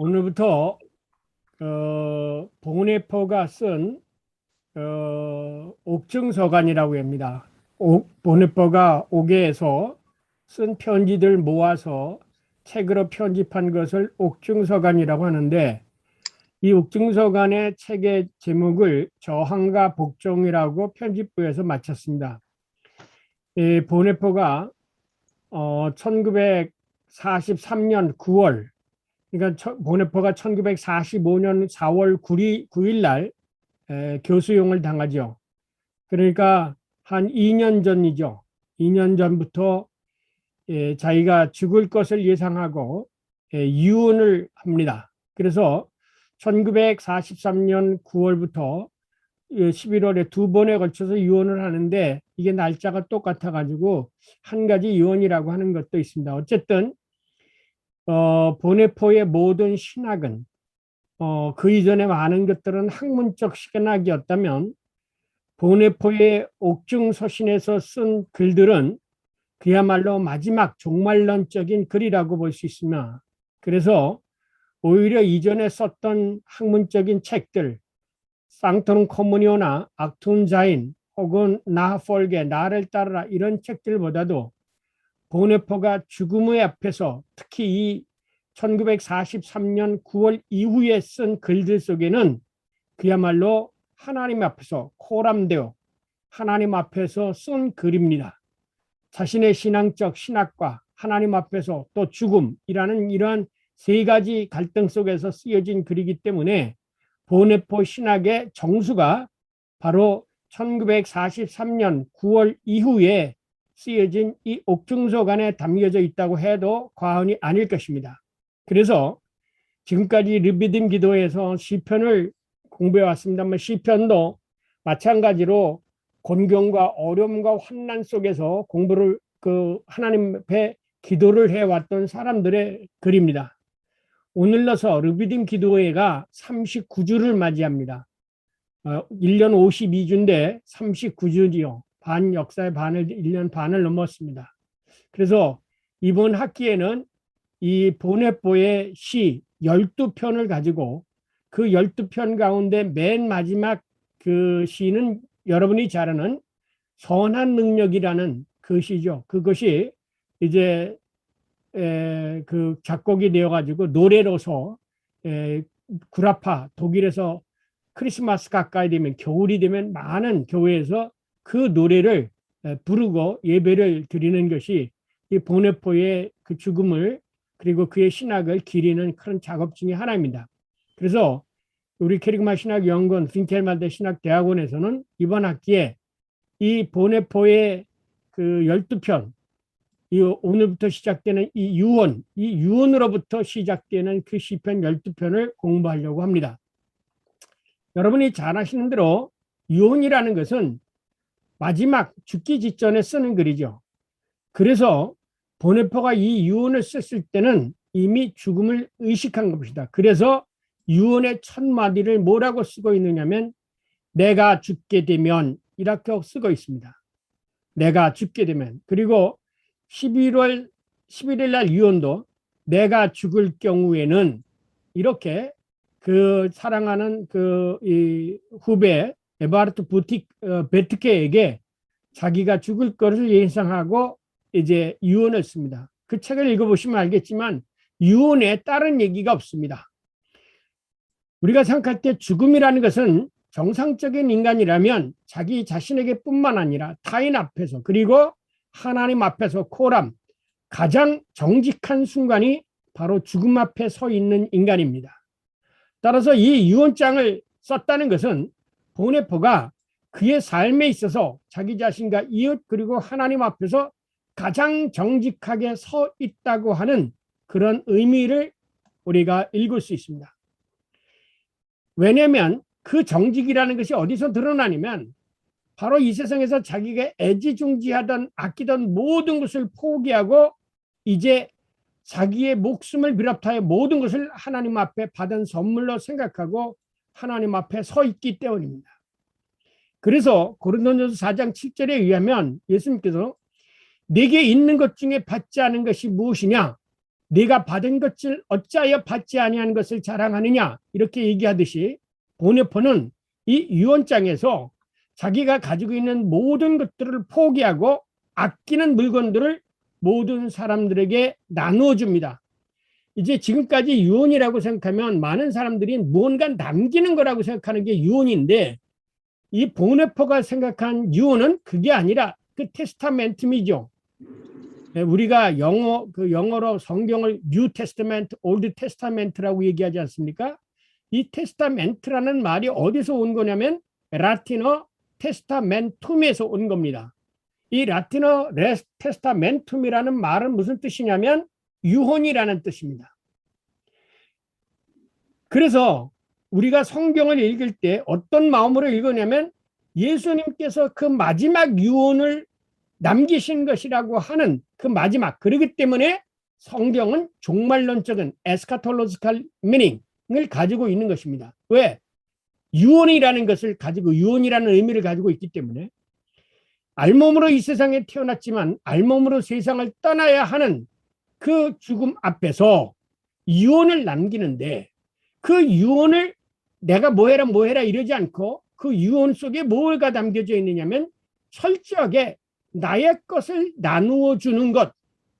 오늘부터 보네포가 쓴 옥증서간이라고 합니다. 보네포가 옥에서 쓴 편지들 모아서 책으로 편집한 것을 옥증서간이라고 하는데, 이 옥증서간의 책의 제목을 저항과 복종이라고 편집부에서 마쳤습니다. 보네포가 1943년 9월, 그러니까 보네포가 1945년 4월 9일 날 교수형을 당하죠. 그러니까 한 2년 전이죠. 2년 전부터 자기가 죽을 것을 예상하고 유언을 합니다. 그래서 1943년 9월부터 11월에 두 번에 걸쳐서 유언을 하는데, 이게 날짜가 똑같아 가지고 한 가지 유언이라고 하는 것도 있습니다. 어쨌든 보네포의 모든 신학은 그 이전에 많은 것들은 학문적 신학이었다면, 보네포의 옥중서신에서 쓴 글들은 그야말로 마지막 종말론적인 글이라고 볼 수 있으며, 그래서 오히려 이전에 썼던 학문적인 책들, 쌍톤 커무니오나 악툰 자인 혹은 나폴게 나를 따르라, 이런 책들보다도 보네포가 죽음의 앞에서 특히 이 1943년 9월 이후에 쓴 글들 속에는 그야말로 하나님 앞에서 코람되어 하나님 앞에서 쓴 글입니다. 자신의 신앙적 신학과 하나님 앞에서 또 죽음이라는 이러한 세 가지 갈등 속에서 쓰여진 글이기 때문에 보네포 신학의 정수가 바로 1943년 9월 이후에 쓰여진 이 옥중서간에 담겨져 있다고 해도 과언이 아닐 것입니다. 그래서 지금까지 르비딤 기도에서 시편을 공부해 왔습니다만, 시편도 마찬가지로 곤경과 어려움과 환난 속에서 공부를 하나님 앞에 기도를 해왔던 사람들의 글입니다. 오늘로서 르비딤 기도회가 39주를 맞이합니다. 1년 52주인데 39주지요. 반 역사의 반을 1년 반을 넘었습니다. 그래서 이번 학기에는 이 보네포의 시 12편을 가지고 그 12편 가운데 맨 마지막 그 시는 여러분이 잘 아는 선한 능력이라는 그 시죠. 그것이 이제 그 작곡이 되어 가지고 노래로서 구라파, 독일에서 크리스마스 가까이 되면, 겨울이 되면 많은 교회에서 그 노래를 부르고 예배를 드리는 것이 이 보네포의 그 죽음을 그리고 그의 신학을 기리는 그런 작업 중에 하나입니다. 그래서 우리 캐리그마 신학연구원 빈켈말대 신학대학원에서는 이번 학기에 이 보네포의 그 12편, 오늘부터 시작되는 이 유언으로부터 시작되는 그 시편 12편을 공부하려고 합니다. 여러분이 잘 아시는 대로 유언이라는 것은 마지막 죽기 직전에 쓰는 글이죠. 그래서 보네포가 이 유언을 썼을 때는 이미 죽음을 의식한 것이다. 그래서 유언의 첫 마디를 뭐라고 쓰고 있느냐면 내가 죽게 되면, 이렇게 쓰고 있습니다. 내가 죽게 되면. 그리고 11일 날 유언도 내가 죽을 경우에는, 이렇게 그 사랑하는 이 후배 에바르트 베트케에게 자기가 죽을 것을 예상하고 이제 유언을 씁니다. 그 책을 읽어보시면 알겠지만 유언에 다른 얘기가 없습니다. 우리가 생각할 때 죽음이라는 것은 정상적인 인간이라면 자기 자신에게 뿐만 아니라 타인 앞에서 그리고 하나님 앞에서 코람, 가장 정직한 순간이 바로 죽음 앞에 서 있는 인간입니다. 따라서 이 유언장을 썼다는 것은 보네포가 그의 삶에 있어서 자기 자신과 이웃 그리고 하나님 앞에서 가장 정직하게 서 있다고 하는 그런 의미를 우리가 읽을 수 있습니다. 왜냐하면 그 정직이라는 것이 어디서 드러나냐면 바로 이 세상에서 자기가 애지중지하던 아끼던 모든 것을 포기하고 이제 자기의 목숨을 비롯하여 모든 것을 하나님 앞에 받은 선물로 생각하고 하나님 앞에 서 있기 때문입니다. 그래서 고린도전서 4장 7절에 의하면 예수님께서 내게 있는 것 중에 받지 않은 것이 무엇이냐? 네가 받은 것을 어찌하여 받지 아니한 것을 자랑하느냐 이렇게 얘기하듯이 보네포는 이 유언장에서 자기가 가지고 있는 모든 것들을 포기하고 아끼는 물건들을 모든 사람들에게 나누어 줍니다. 이제 지금까지 유언이라고 생각하면 많은 사람들이 무언가 남기는 거라고 생각하는 게 유언인데, 이 보네포가 생각한 유언은 그게 아니라 그 테스타멘트이죠. 우리가 영어로 성경을 뉴 테스타멘트, 올드 테스타멘트라고 얘기하지 않습니까? 이 테스타멘트라는 말이 어디서 온 거냐면 라틴어 테스타멘툼에서 온 겁니다. 이 라틴어 테스타멘툼이라는 말은 무슨 뜻이냐면 유언이라는 뜻입니다. 그래서 우리가 성경을 읽을 때 어떤 마음으로 읽으냐면 예수님께서 그 마지막 유언을 남기신 것이라고 하는 그 마지막, 그렇기 때문에 성경은 종말론적인 에스카톨로지컬 미닝을 가지고 있는 것입니다. 왜? 유언이라는 것을 가지고, 유언이라는 의미를 가지고 있기 때문에 알몸으로 이 세상에 태어났지만 알몸으로 세상을 떠나야 하는 그 죽음 앞에서 유언을 남기는데, 그 유언을 내가 뭐해라 이러지 않고 그 유언 속에 뭐가 담겨져 있느냐면 철저하게 나의 것을 나누어 주는 것,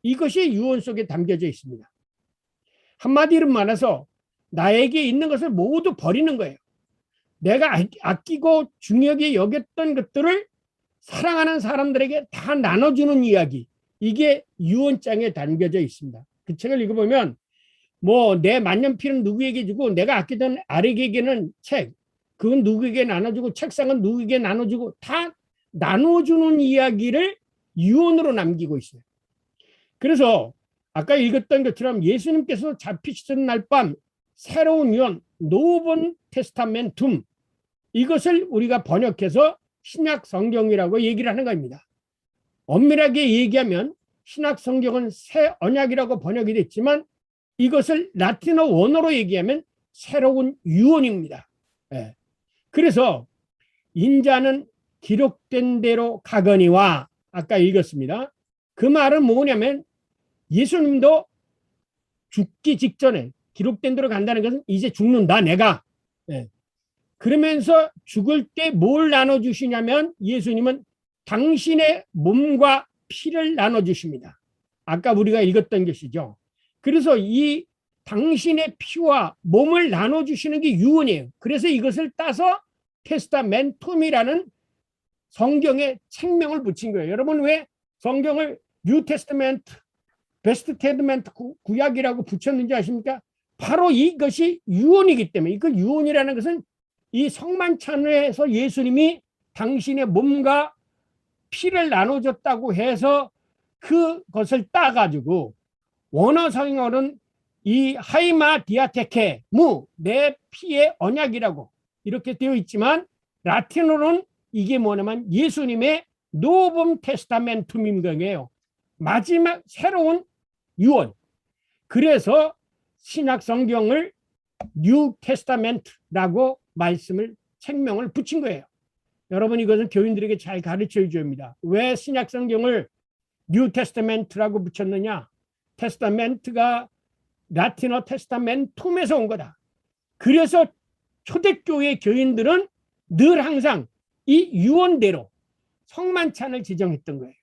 이것이 유언 속에 담겨져 있습니다. 한마디로 말해서 나에게 있는 것을 모두 버리는 거예요. 내가 아끼고 중요하게 여겼던 것들을 사랑하는 사람들에게 다 나눠주는 이야기, 이게 유언장에 담겨져 있습니다. 그 책을 읽어보면 내 만년필은 누구에게 주고 내가 아끼던 아렉에게는 책, 그건 누구에게 나눠주고 책상은 누구에게 나눠주고 다 나눠주는 이야기를 유언으로 남기고 있어요. 그래서 아까 읽었던 것처럼 예수님께서 잡히시던 날 밤 새로운 유언, 노번 테스타멘툼, 이것을 우리가 번역해서 신약 성경이라고 얘기를 하는 겁니다. 엄밀하게 얘기하면 신약 성경은 새 언약이라고 번역이 됐지만 이것을 라틴어 원어로 얘기하면 새로운 유언입니다. 예. 그래서 인자는 기록된 대로 가거니와 아까 읽었습니다. 그 말은 뭐냐면 예수님도 죽기 직전에 기록된 대로 간다는 것은 이제 죽는다 내가. 예. 그러면서 죽을 때 뭘 나눠주시냐면 예수님은 당신의 몸과 피를 나눠주십니다. 아까 우리가 읽었던 것이죠. 그래서 이 당신의 피와 몸을 나눠주시는 게 유언이에요. 그래서 이것을 따서 테스타멘툼이라는 성경에 책명을 붙인 거예요. 여러분 왜 성경을 뉴 테스타멘트, 베스트 테스타멘트 구약이라고 붙였는지 아십니까? 바로 이것이 유언이기 때문에. 그 유언이라는 것은 이 성만찬에서 예수님이 당신의 몸과 피를 나눠줬다고 해서 그것을 따가지고, 원어성어는 이 하이마 디아테케 무, 내 피의 언약이라고 이렇게 되어 있지만 라틴어로는 이게 뭐냐면 예수님의 노범 테스타멘툼인 거예요. 마지막 새로운 유언. 그래서 신약 성경을 뉴 테스타멘트라고 말씀을 책명을 붙인 거예요. 여러분 이것은 교인들에게 잘 가르쳐 줘야 합니다. 왜 신약 성경을 뉴 테스타멘트라고 붙였느냐? 테스타멘트가 라틴어 테스타멘툼에서 온 거다. 그래서 초대교회 교인들은 늘 항상 이 유언대로 성만찬을 지정했던 거예요.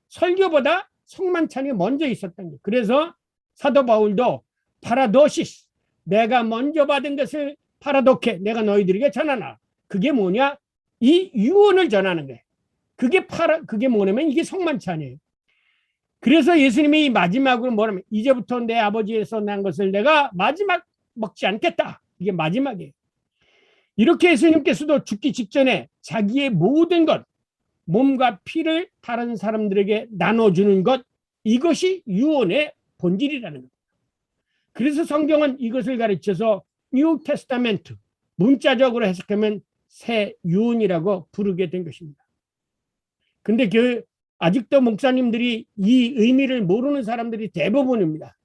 설교보다 성만찬이 먼저 있었던 거예요. 그래서 사도 바울도 파라도시스, 내가 먼저 받은 것을 파라도케, 내가 너희들에게 전하나. 그게 뭐냐? 이 유언을 전하는 거예요. 그게 뭐냐면 이게 성만찬이에요. 그래서 예수님이 마지막으로 뭐냐면 이제부터 내 아버지에서 난 것을 내가 마지막 먹지 않겠다. 이게 마지막이에요. 이렇게 예수님께서도 죽기 직전에 자기의 모든 것, 몸과 피를 다른 사람들에게 나눠주는 것, 이것이 유언의 본질이라는 겁니다. 그래서 성경은 이것을 가르쳐서 뉴 테스타멘트, 문자적으로 해석하면 새 유언이라고 부르게 된 것입니다. 근데 아직도 목사님들이 이 의미를 모르는 사람들이 대부분입니다.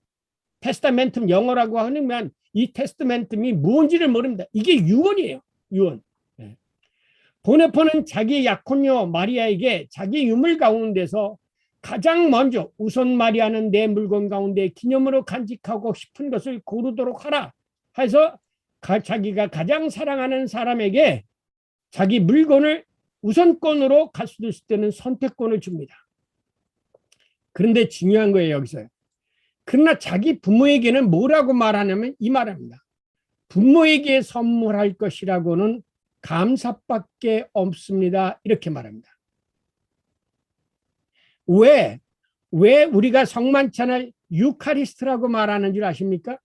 테스타멘tum 영어라고 하면 이 테스타멘tum이 뭔지를 모릅니다. 이게 유언이에요. 유언. 보네포는 자기 약혼녀 마리아에게 자기 유물 가운데서 가장 먼저 우선 마리아는 내 물건 가운데 기념으로 간직하고 싶은 것을 고르도록 하라 해서 자기가 가장 사랑하는 사람에게 자기 물건을 우선권으로 갈 수도 있을 때는 선택권을 줍니다. 그런데 중요한 거예요, 여기서. 그러나 자기 부모에게는 뭐라고 말하냐면 이 말입니다. 부모에게 선물할 것이라고는 감사밖에 없습니다. 이렇게 말합니다. 왜 우리가 성만찬을 유카리스트라고 말하는 줄 아십니까?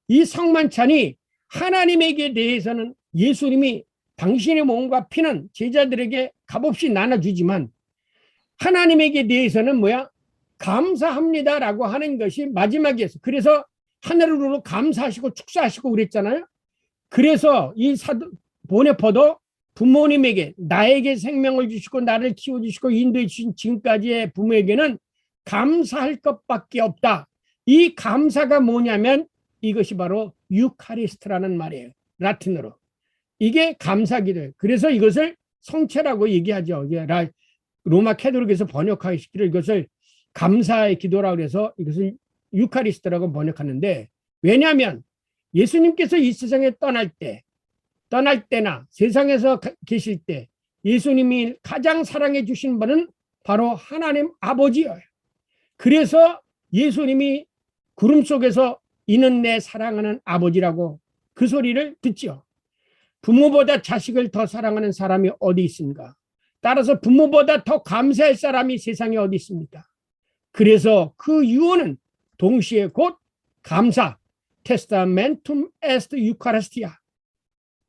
이 성만찬이 하나님에게 대해서는 예수님이 당신의 몸과 피는 제자들에게 값없이 나눠주지만 하나님에게 대해서는 뭐야? 감사합니다라고 하는 것이 마지막이었어요. 그래서 하늘으로 감사하시고 축사하시고 그랬잖아요. 그래서 이 보네포도 부모님에게 나에게 생명을 주시고 나를 키워주시고 인도해 주신 지금까지의 부모에게는 감사할 것밖에 없다. 이 감사가 뭐냐면 이것이 바로 유카리스트라는 말이에요. 라틴어로. 이게 감사기도예요. 그래서 이것을 성체라고 얘기하죠. 로마 캐톨릭에서 번역하시기를 이것을 감사의 기도라고 해서 이것을 유카리스트라고 번역하는데, 왜냐하면 예수님께서 이 세상에 떠날 때나 세상에서 계실 때 예수님이 가장 사랑해 주신 분은 바로 하나님 아버지예요. 그래서 예수님이 구름 속에서 이는 내 사랑하는 아버지라고 그 소리를 듣죠. 부모보다 자식을 더 사랑하는 사람이 어디 있습니까? 따라서 부모보다 더 감사할 사람이 세상에 어디 있습니까? 그래서 그 유언은 동시에 곧 감사, 테스타멘툼 에스트 유카리스티아.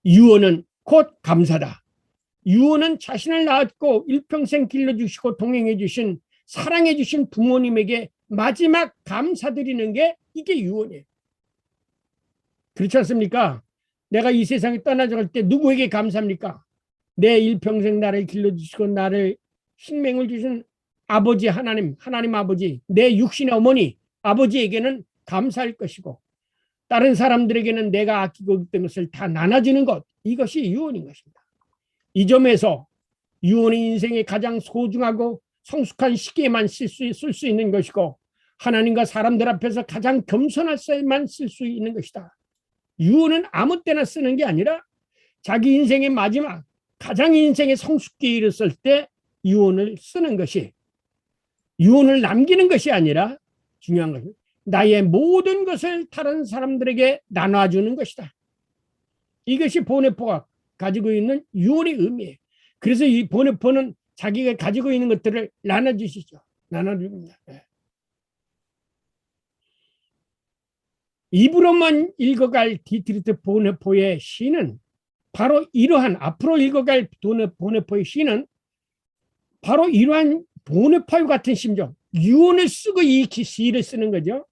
유언은 곧 감사다. 유언은 자신을 낳았고 일평생 길러주시고 동행해주신 사랑해주신 부모님에게 마지막 감사드리는 게 이게 유언이에요. 그렇지 않습니까? 내가 이 세상에 떠나갈 때 누구에게 감사합니까? 내 일평생 나를 길러주시고 나를 생명을 주신 아버지 하나님 아버지, 내 육신의 어머니 아버지에게는 감사할 것이고 다른 사람들에게는 내가 아끼고 있던 것을 다 나눠주는 것, 이것이 유언인 것입니다. 이 점에서 유언이 인생의 가장 소중하고 성숙한 시기에만 쓸 수 있는 것이고 하나님과 사람들 앞에서 가장 겸손할 때만 쓸 수 있는 것이다. 유언은 아무 때나 쓰는 게 아니라 자기 인생의 마지막 가장 인생의 성숙기에 이르렀을 때 유언을 쓰는 것이, 유언을 남기는 것이 아니라 중요한 것은 나의 모든 것을 다른 사람들에게 나눠주는 것이다. 이것이 보네포가 가지고 있는 유언의 의미예요. 그래서 이 보네포는 자기가 가지고 있는 것들을 나눠주시죠. 나눠줍니다. 입으로만 읽어갈 디트리트 보네포의 시는 바로 이러한, 앞으로 읽어갈 보네포의 시는 바로 이러한 보네포와 같은 심정, 유언을 쓰고 이 시를 쓰는 거죠.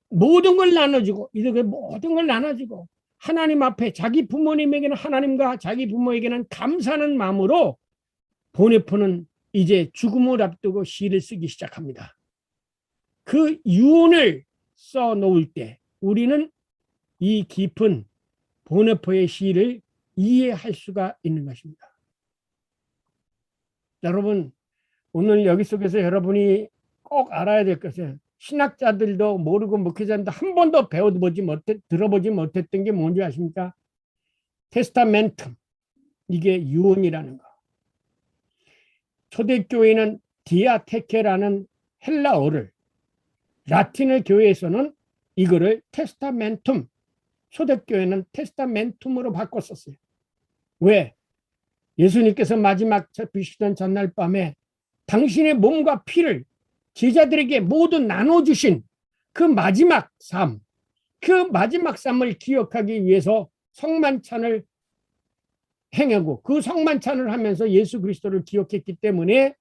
모든 걸 나눠주고, 이렇게 모든 걸 나눠주고 하나님 앞에 자기 부모님에게는 하나님과 자기 부모에게는 감사하는 마음으로 보네포는 이제 죽음을 앞두고 시를 쓰기 시작합니다. 그 유언을 써놓을 때 우리는 이 깊은 보네포의 시를 이해할 수가 있는 것입니다. 여러분, 오늘 여기 속에서 여러분이 꼭 알아야 될 것은 신학자들도 모르고 목회자들도 한 번도 들어보지 못했던 게 뭔지 아십니까? 테스타멘tum, 이게 유언이라는 거. 초대교회는 디아테케라는 헬라어를, 라틴어 교회에서는 이거를 테스타멘툼, 초대교회는 테스타멘툼으로 바꿨었어요. 왜? 예수님께서 마지막 잡히시던 전날 밤에 당신의 몸과 피를 제자들에게 모두 나눠주신 그 마지막 삶, 그 마지막 삶을 기억하기 위해서 성만찬을 행하고 그 성만찬을 하면서 예수 그리스도를 기억했기 때문에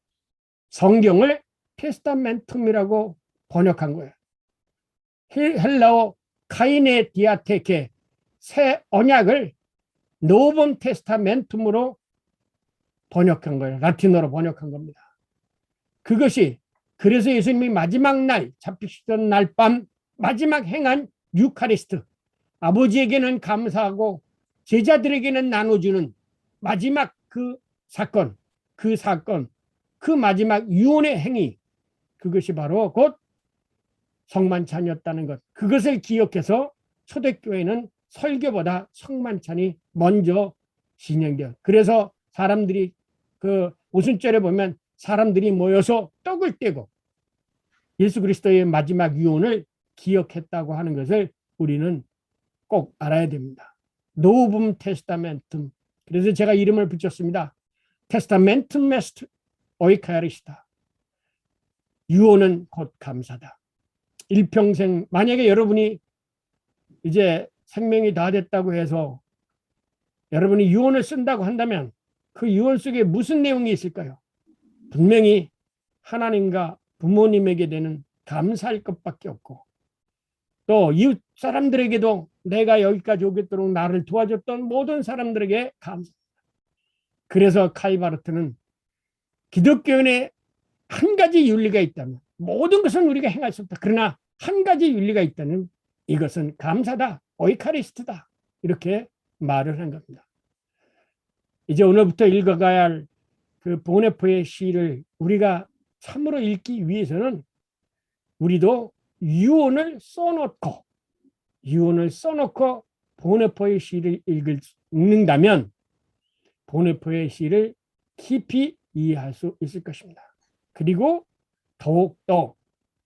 성경을 테스타멘툼이라고 번역한 거예요. 헬라어 카이네 디아테케, 새 언약을 노본 테스타멘툼으로 번역한 거예요. 라틴어로 번역한 겁니다. 그것이, 그래서 예수님이 마지막 날 잡히시던 날 밤 마지막 행한 유카리스트, 아버지에게는 감사하고 제자들에게는 나눠주는 마지막 그 사건, 그 마지막 유언의 행위, 그것이 바로 곧 성만찬이었다는 것. 그것을 기억해서 초대교회는 설교보다 성만찬이 먼저 진행돼요. 그래서 사람들이 그 오순절에 보면 사람들이 모여서 떡을 떼고 예수 그리스도의 마지막 유언을 기억했다고 하는 것을 우리는 꼭 알아야 됩니다. 노뵼 테스타멘툼. 그래서 제가 이름을 붙였습니다. 테스타멘툼 메스트 오이카리스타. 유언은 곧 감사다. 일평생, 만약에 여러분이 이제 생명이 다 됐다고 해서 여러분이 유언을 쓴다고 한다면 그 유언 속에 무슨 내용이 있을까요? 분명히 하나님과 부모님에게 되는 감사할 것밖에 없고, 또 이웃 사람들에게도 내가 여기까지 오겠도록 나를 도와줬던 모든 사람들에게 감사. 그래서 칼바르트는 기독교인의 한 가지 윤리가 있다면, 모든 것은 우리가 행할 수 없다. 그러나 한 가지 윤리가 있다면 이것은 감사다, 오이카리스트다, 이렇게 말을 한 겁니다. 이제 오늘부터 읽어가야 할 그 보네포의 시를 우리가 참으로 읽기 위해서는 우리도 유언을 써놓고 보네포의 시를 읽는다면 보네포의 시를 깊이 이해할 수 있을 것입니다. 그리고 더욱더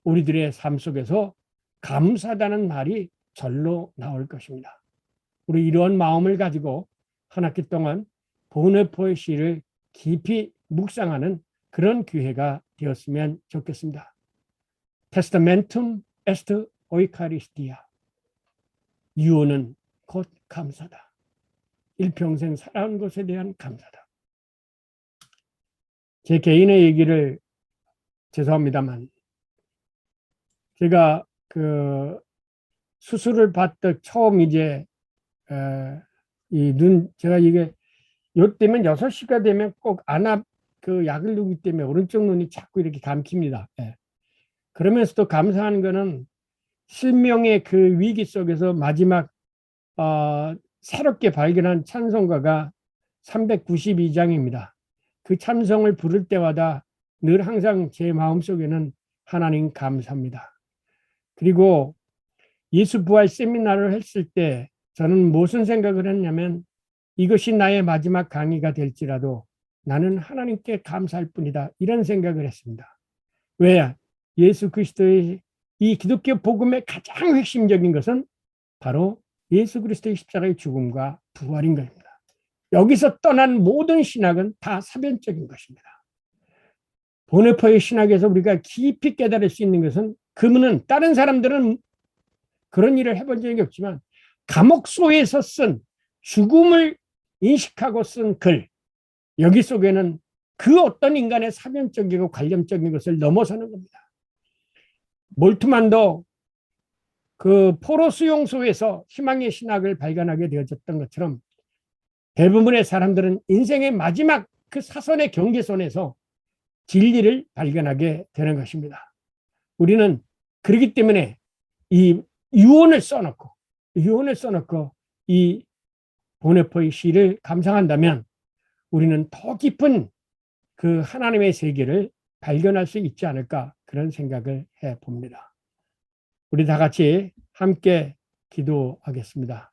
우리들의 삶 속에서 감사하다는 말이 절로 나올 것입니다. 우리 이런 마음을 가지고 한 학기 동안 보네포의 시를 깊이 묵상하는 그런 기회가 되었으면 좋겠습니다. 테스타멘툼 에스트 오이카리스티아. 유언은 곧 감사다. 일평생 살아온 것에 대한 감사다. 제 개인의 얘기를 죄송합니다만, 제가 그 수술을 받던 처음 이제 제가 이게 요 때면 6시가 되면 꼭 안압 그 약을 누기 때문에 오른쪽 눈이 자꾸 이렇게 감깁니다. 예. 그러면서도 감사한 거는 실명의 그 위기 속에서 마지막 새롭게 발견한 찬송가가 392장입니다. 그 찬송을 부를 때마다 늘 항상 제 마음속에는 하나님 감사합니다. 그리고 예수 부활 세미나를 했을 때 저는 무슨 생각을 했냐면, 이것이 나의 마지막 강의가 될지라도 나는 하나님께 감사할 뿐이다, 이런 생각을 했습니다. 왜? 예수 그리스도의 이 기독교 복음의 가장 핵심적인 것은 바로 예수 그리스도의 십자가의 죽음과 부활인 것입니다. 여기서 떠난 모든 신학은 다 사변적인 것입니다. 보네포의 신학에서 우리가 깊이 깨달을 수 있는 것은, 그분은 다른 사람들은 그런 일을 해본 적이 없지만 감옥소에서 쓴 죽음을 인식하고 쓴 글, 여기 속에는 그 어떤 인간의 사변적이고 관념적인 것을 넘어서는 겁니다. 몰트만도 그 포로 수용소에서 희망의 신학을 발견하게 되어졌던 것처럼 대부분의 사람들은 인생의 마지막 그 사선의 경계선에서 진리를 발견하게 되는 것입니다. 우리는 그렇기 때문에 이 유언을 써놓고 이 보네포의 시를 감상한다면 우리는 더 깊은 그 하나님의 세계를 발견할 수 있지 않을까, 그런 생각을 해봅니다. 우리 다 같이 함께 기도하겠습니다.